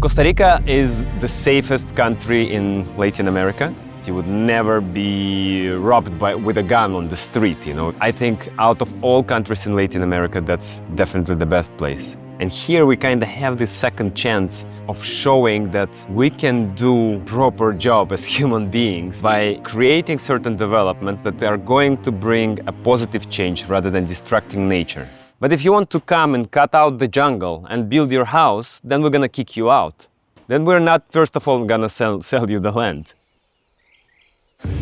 Costa Rica is the safest country in Latin America. You would never be robbed with a gun on the street, I think out of all countries in Latin America, that's definitely the best place. And here we kind of have this second chance of showing that we can do proper job as human beings by creating certain developments that are going to bring a positive change rather than destructing nature. But if you want to come and cut out the jungle and build your house, then we're gonna kick you out. Then we're not, first of all, gonna sell you the land.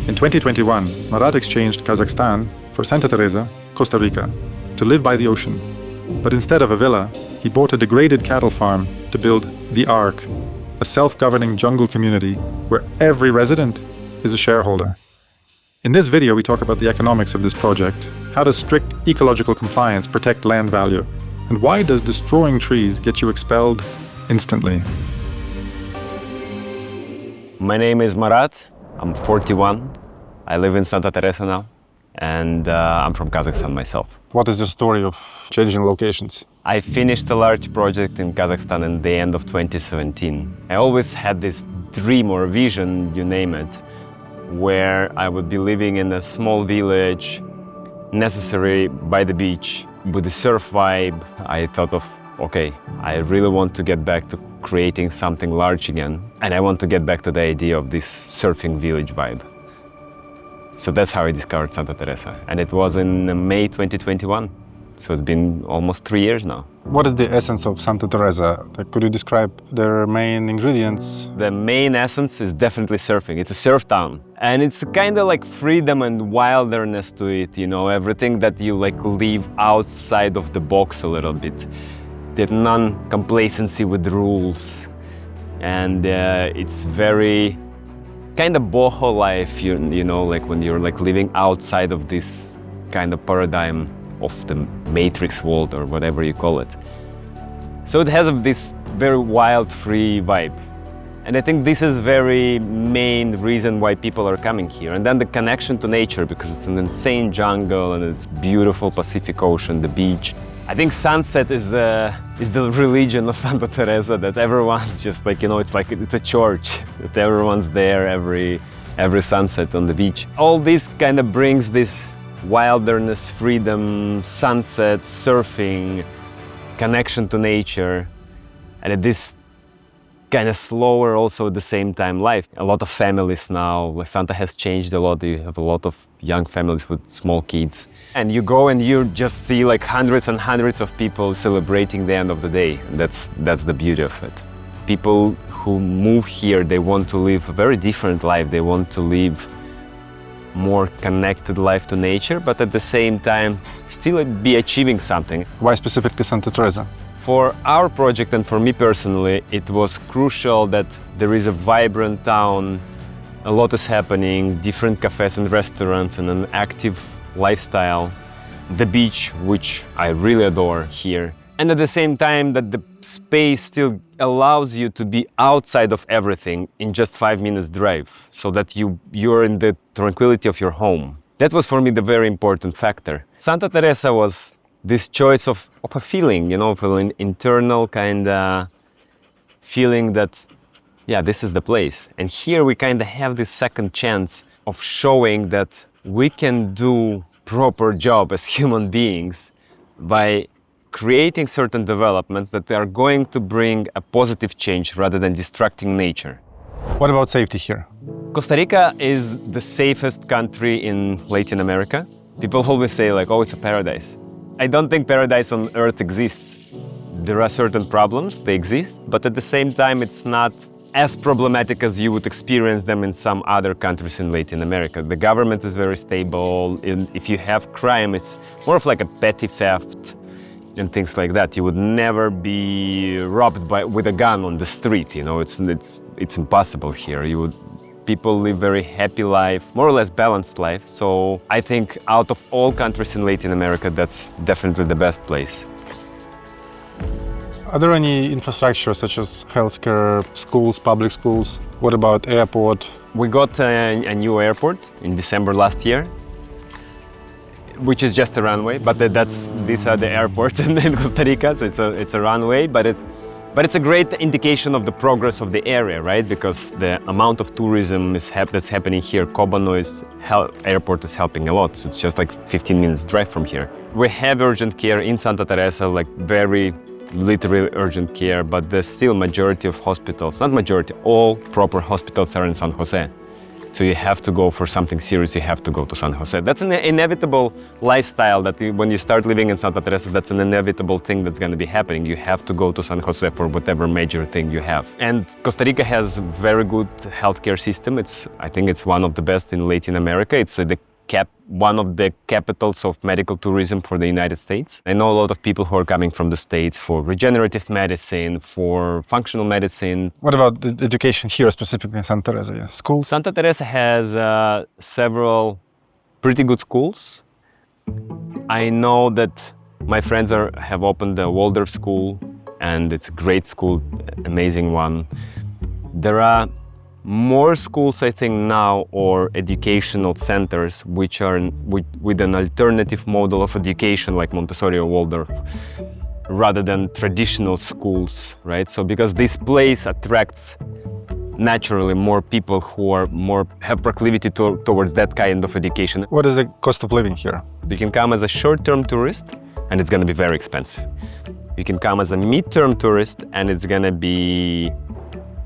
In 2021, Marat exchanged Kazakhstan for Santa Teresa, Costa Rica, to live by the ocean. But instead of a villa, he bought a degraded cattle farm to build the Ark, a self-governing jungle community where every resident is a shareholder. In this video, we talk about the economics of this project. How does strict ecological compliance protect land value? And why does destroying trees get you expelled instantly? My name is Marat. I'm 41. I live in Santa Teresa now, and I'm from Kazakhstan myself. What is the story of changing locations? I finished a large project in Kazakhstan in the end of 2017. I always had this dream or vision, you name it, where I would be living in a small village, necessary by the beach, with the surf vibe. I thought of, okay, I really want to get back to creating something large again. And I want to get back to the idea of this surfing village vibe. So that's how I discovered Santa Teresa. And it was in May 2021. So it's been almost 3 years now. What is the essence of Santa Teresa? Could you describe their main ingredients? The main essence is definitely surfing. It's a surf town. And it's kind of like freedom and wilderness to it, everything that you leave outside of the box a little bit. The non-complacency with rules. And it's very kind of boho life, when you're living outside of this kind of paradigm of the matrix world or whatever you call it. So it has this very wild, free vibe. And I think this is very main reason why people are coming here. And then the connection to nature, because it's an insane jungle and it's beautiful Pacific Ocean, the beach. I think sunset is the religion of Santa Teresa, that everyone's just it's a church, that everyone's there every sunset on the beach. All this kind of brings this wilderness, freedom, sunsets, surfing, connection to nature, and this kind of slower also at the same time life. A lot of families now, Santa has changed a lot. You have a lot of young families with small kids. And you go and you just see hundreds and hundreds of people celebrating the end of the day. And that's the beauty of it. People who move here, they want to live a very different life. They want to live more connected life to nature, but at the same time still be achieving something. Why specifically Santa Teresa? For our project and for me personally, it was crucial that there is a vibrant town, a lot is happening, different cafes and restaurants and an active lifestyle, the beach, which I really adore here. And at the same time that the space still allows you to be outside of everything in just 5 minutes drive, so that you're in the tranquility of your home. That was for me the very important factor. Santa Teresa was this choice of a feeling, of an internal kind of feeling that, yeah, this is the place. And here we kind of have this second chance of showing that we can do proper job as human beings by creating certain developments that are going to bring a positive change rather than destructing nature. What about safety here? Costa Rica is the safest country in Latin America. People always say oh, it's a paradise. I don't think paradise on earth exists. There are certain problems, they exist, but at the same time it's not as problematic as you would experience them in some other countries in Latin America. The government is very stable. If you have crime, it's more of a petty theft and things like that. You would never be robbed with a gun on the street, It's impossible here. People live very happy life, more or less balanced life. So I think out of all countries in Latin America, that's definitely the best place. Are there any infrastructure such as healthcare, schools, public schools? What about airport? We got a new airport in December last year, which is just a runway, but these are the airports in Costa Rica, so it's a runway, but But it's a great indication of the progress of the area, right? Because the amount of tourism that's happening here, Cobano airport is helping a lot. So it's just like 15 minutes drive from here. We have urgent care in Santa Teresa, like very literally urgent care, but there's still majority of hospitals, not majority, all proper hospitals are in San José. So you have to go for something serious, you have to go to San José. That's an inevitable lifestyle that when you start living in Santa Teresa, that's an inevitable thing that's going to be happening. You have to go to San José for whatever major thing you have. And Costa Rica has a very good healthcare system. I think it's one of the best in Latin America. It's one of the capitals of medical tourism for the United States. I know a lot of people who are coming from the States for regenerative medicine, for functional medicine. What about the education here, specifically in Santa Teresa? Yeah. Schools? Santa Teresa has several pretty good schools. I know that my friends have opened the Waldorf school, and it's a great school, amazing one. There are more schools, I think now, or educational centers which are with an alternative model of education like Montessori or Waldorf, rather than traditional schools, right? So because this place attracts naturally more people who have proclivity towards that kind of education. What is the cost of living here? You can come as a short-term tourist and it's going to be very expensive. You can come as a mid-term tourist and it's going to be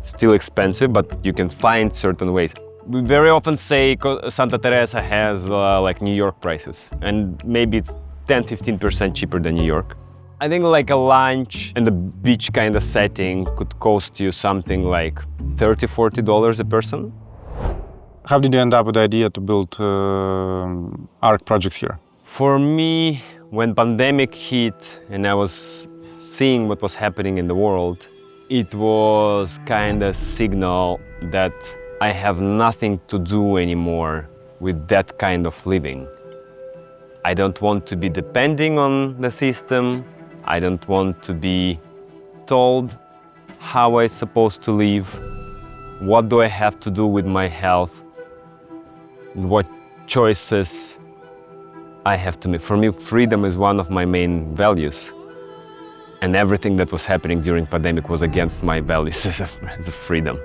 still expensive, but you can find certain ways. We very often say Santa Teresa has like New York prices, and maybe it's 10–15% cheaper than New York. I think like a lunch in the beach kind of setting could cost you something like $30–40 a person. How did you end up with the idea to build ARC project here? For me, when pandemic hit and I was seeing what was happening in the world, it was kind of signal that I have nothing to do anymore with that kind of living. I don't want to be depending on the system. I don't want to be told how I'm supposed to live, what do I have to do with my health, and what choices I have to make. For me, freedom is one of my main values. And everything that was happening during pandemic was against my values as a freedom.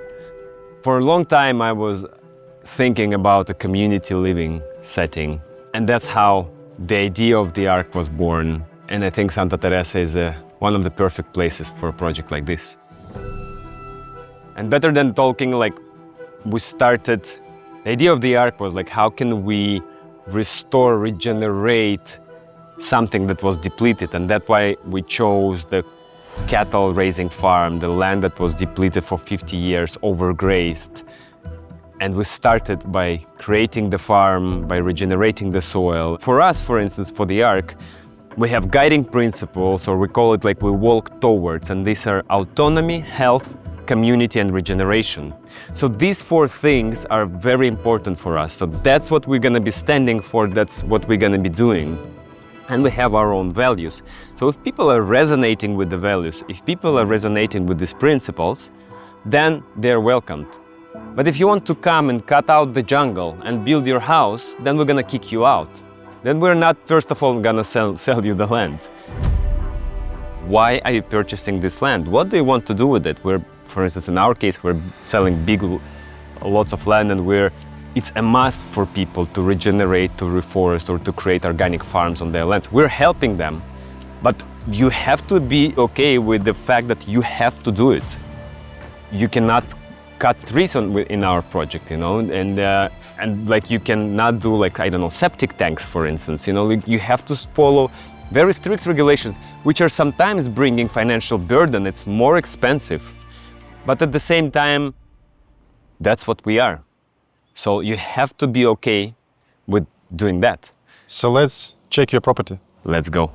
For a long time, I was thinking about a community living setting. And that's how the idea of the ARC was born. And I think Santa Teresa is one of the perfect places for a project like this. And better than talking, like the idea of the ARC was like, how can we restore, regenerate something that was depleted, and that's why we chose the cattle raising farm, the land that was depleted for 50 years, overgrazed. And we started by creating the farm, by regenerating the soil. For us, for instance, for the ARC, we have guiding principles, or we call it like we walk towards, and these are autonomy, health, community, and regeneration. So these four things are very important for us. So that's what we're going to be standing for, that's what we're going to be doing. And we have our own values. So if people are resonating with the values, if people are resonating with these principles, then they're welcomed. But if you want to come and cut out the jungle and build your house, then we're gonna kick you out. Then we're not, first of all, gonna sell you the land. Why are you purchasing this land? What do you want to do with it? For instance, in our case, we're selling lots of land, and it's a must for people to regenerate, to reforest, or to create organic farms on their lands. We're helping them, but you have to be okay with the fact that you have to do it. You cannot cut trees in our project, you know, and like you cannot do like, I don't know, septic tanks, for instance, you know, like you have to follow very strict regulations, which are sometimes bringing financial burden. It's more expensive, but at the same time, that's what we are. So you have to be okay with doing that. So let's check your property. Let's go.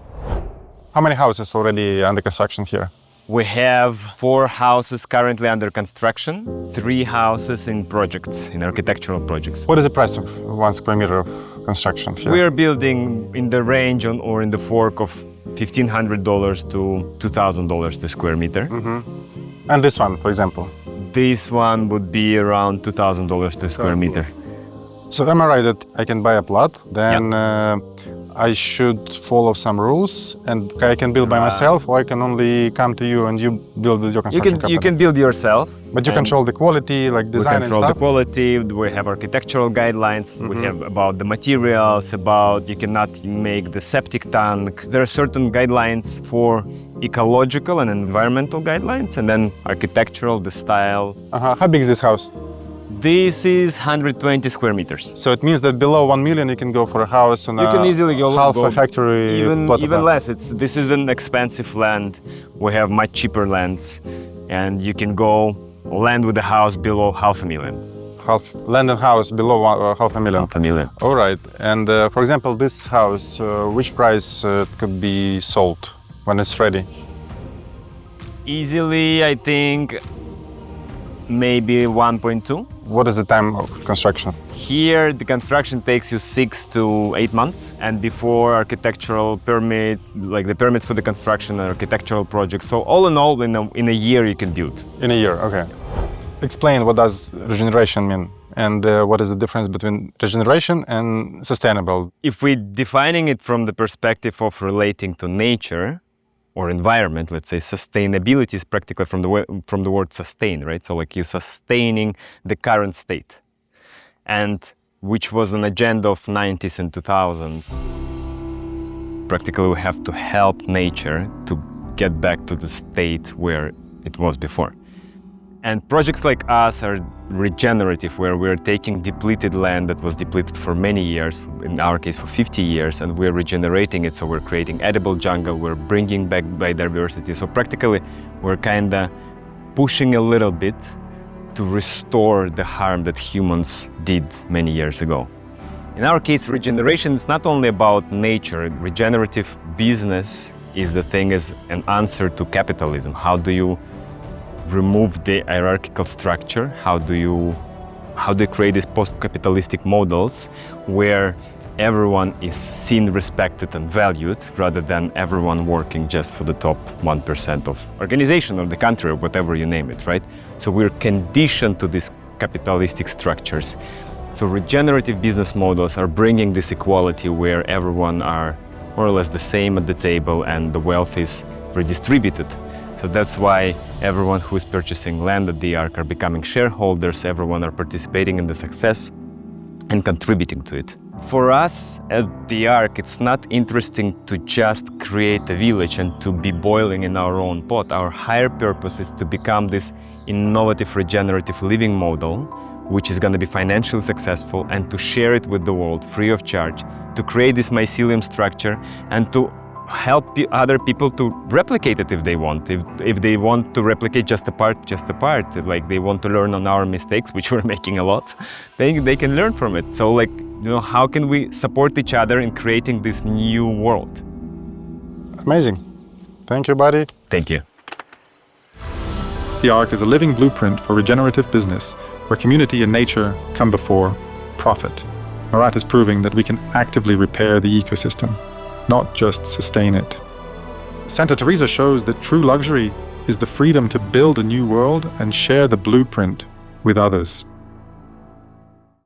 How many houses already under construction here? We have 4 houses currently under construction, 3 houses in projects, in architectural projects. What is the price of 1 square meter of construction here? We are building in the range or in the fork of $1,500 to $2,000 per square meter. Mm-hmm. And this one, for example? This one would be around $2,000 per square meter. So am I right that I can buy a plot, then I should follow some rules and I can build by myself, or I can only come to you and you build with your construction company? You can build yourself. But you control the quality, like design and We control stuff? the quality, we have architectural guidelines, we have about the materials, about you cannot make the septic tank. There are certain guidelines for ecological and environmental guidelines, and then architectural, the style. How big is this house? This is 120 square meters. So it means that below 1 million you can go for a house and you can easily go half a factory plot even less. This is an expensive land. We have much cheaper lands, and you can go land with a house below $500,000. Land and house below $500,000. $500,000. All right. And for example, this house, which price could be sold when it's ready? Easily, I think, maybe 1.2. What is the time of construction? Here, the construction takes you 6 to 8 months, and before architectural permit, like the permits for the construction and architectural projects. So all in all, in a year you can build. In a year, okay. Explain what does regeneration mean, and what is the difference between regeneration and sustainable? If we're defining it from the perspective of relating to nature, or environment, let's say sustainability is practically from the word sustain, right? So like you're sustaining the current state, and which was an agenda of 90s and 2000s. Practically we have to help nature to get back to the state where it was before. And projects like us are regenerative, where we're taking depleted land that was depleted for many years, in our case for 50 years, and we're regenerating it, so we're creating edible jungle, we're bringing back biodiversity. So practically, we're kind of pushing a little bit to restore the harm that humans did many years ago. In our case, regeneration is not only about nature. Regenerative business is an answer to capitalism. How do you remove the hierarchical structure? How do you create these post-capitalistic models where everyone is seen, respected, and valued, rather than everyone working just for the top 1% of organization or the country or whatever you name it, right? So we're conditioned to these capitalistic structures. So regenerative business models are bringing this equality where everyone are more or less the same at the table and the wealth is redistributed. So that's why everyone who is purchasing land at the Ark are becoming shareholders, everyone are participating in the success and contributing to it. For us at the Ark, it's not interesting to just create a village and to be boiling in our own pot. Our higher purpose is to become this innovative regenerative living model, which is going to be financially successful, and to share it with the world free of charge, to create this mycelium structure and to help other people to replicate it if they want. If they want to replicate just a part, like they want to learn on our mistakes, which we're making a lot, they can learn from it. So like, how can we support each other in creating this new world? Amazing. Thank you, buddy. Thank you. The Ark is a living blueprint for regenerative business, where community and nature come before profit. Marat is proving that we can actively repair the ecosystem, not just sustain it. Santa Teresa shows that true luxury is the freedom to build a new world and share the blueprint with others.